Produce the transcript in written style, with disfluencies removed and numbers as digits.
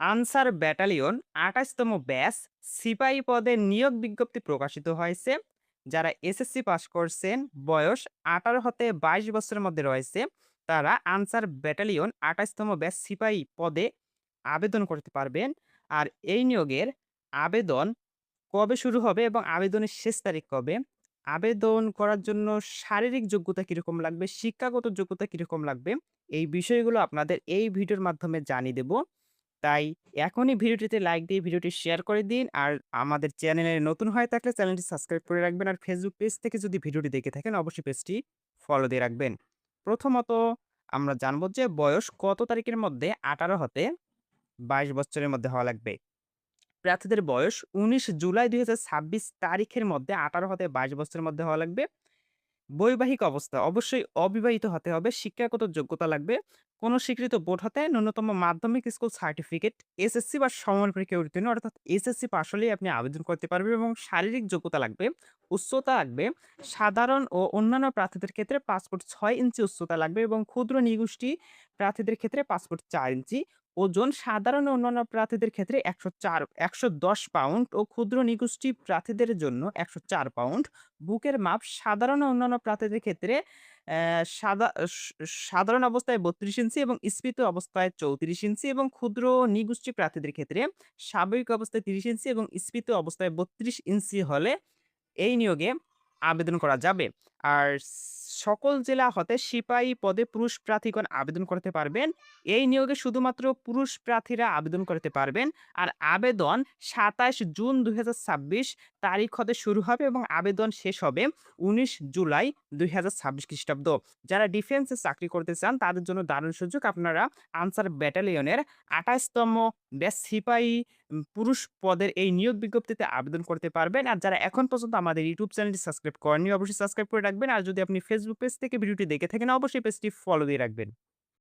Answer battalion ২৮তম batch সিপাহী পদে নিয়োগ বিজ্ঞপ্তি প্রকাশিত হয়েছে। যারা এসএসসি পাস করছেন, বয়স ১৮ হতে ২২ বছরের মধ্যে রয়েছে, তারা আনসার ব্যাটালিয়ন ২৮তম ব্যাচ সিপাহী পদে আবেদন করতে পারবেন। আর এই নিয়োগের আবেদন কবে শুরু হবে এবং আবেদনের শেষ তারিখ কবে? আবেদন করার জন্য শারীরিক যোগ্যতা কিরকম লাগবে? শিক্ষাগত যোগ্যতা কিরকম লাগবে? এই বিষয়গুলো আপনাদের এই ভিডিওর মাধ্যমে জানিয়ে দেব। তাই এখনই ভিডিওটিতে লাইক দিয়ে ভিডিওটি শেয়ার করে দিন। আর আমাদের চ্যানেলে নতুন হয়ে থাকলে চ্যানেলটি সাবস্ক্রাইব করে রাখবেন। আর ফেসবুক পেজ থেকে যদি ভিডিওটি দেখে থাকেন অবশ্যই পেজটি ফলো দিয়ে রাখবেন। প্রথমত আমরা জানব যে বয়স কত তারিখের মধ্যে ১৮ হতে ২২ বছরের মধ্যে হওয়া লাগবে। প্রার্থীদের বয়স ১৯ জুলাই ২০২৬ তারিখের মধ্যে ১৮ হতে ২২ বছরের মধ্যে হওয়া লাগবে। বৈবাহিক অবস্থা অবশ্যই অবিবাহিত হতে হবে। শিক্ষাগত যোগ্যতা লাগবে। কোন স্বীকৃত বোর্ড হতে ন্যূনতম মাধ্যমিক স্কুল সার্টিফিকেট, এসএসসি বা সমমান পরীক্ষায় উত্তীর্ণ অর্থাৎ এসএসসি পাস হলেই আপনি আবেদন করতে পারবেন এবং শারীরিক যোগ্যতা লাগবে। উচ্চতা লাগবে। সাধারণ ও অন্যান্য প্রার্থীদের ক্ষেত্রে পাসপোর্ট ৬ ইঞ্চি উচ্চতা লাগবে এবং ক্ষুদ্র নিগোষ্ঠী প্রার্থীদের ক্ষেত্রে পাসপোর্ট ৪ ইঞ্চি। ওজন সাধারণ ও অন্যান্য প্রার্থীদের ক্ষেত্রে ১১০ পাউন্ড ও ক্ষুদ্র নিগোষ্ঠী প্রার্থীদের জন্য ১০৪ পাউন্ড। বুকের মাপ সাধারণ ও অন্যান্য প্রার্থীদের ক্ষেত্রে সাদা সাধারণ অবস্থায় ৩২ ইঞ্চি এবং স্ফীত অবস্থায় ৩৪ ইঞ্চি এবং ক্ষুদ্র নিগোষ্ঠী প্রার্থীদের ক্ষেত্রে স্বাভাবিক অবস্থায় ৩০ ইঞ্চি এবং স্ফীত অবস্থায় ৩২ ইঞ্চি হলে এই নিয়োগে আবেদন করা যাবে। আর সকল জেলা হতে সিপাহী পদে পুরুষ প্রার্থীগণ আবেদন করতে পারবেন। এই নিয়োগে শুধুমাত্র পুরুষ প্রার্থীরা আবেদন করতে পারবেন। আর আবেদন ২৭ জুন ২০২৬ তারিখ হতে শুরু হবে এবং আবেদন শেষ হবে ১৯ জুলাই ২০২৬ খ্রিস্টাব্দ। যারা ডিফেন্সে চাকরি করতে চান তাদের জন্য দারুণ সুযোগ। আপনারা আনসার ব্যাটালিয়নের ২৮ তম ব্যাচ সিপাহী পুরুষ পদের এই নিয়োগ বিজ্ঞপ্তিতে আবেদন করতে পারবেন। আর যারা এখন পর্যন্ত আমাদের ইউটিউব চ্যানেলটি সাবস্ক্রাইব করেননি অবশ্যই সাবস্ক্রাইব করে রাখবেন। আর যদি আপনি ফেসবুক পেজ থেকে ভিডিওটি দেখে থাকেন অবশ্যই পেজটি ফলো দিয়ে রাখবেন।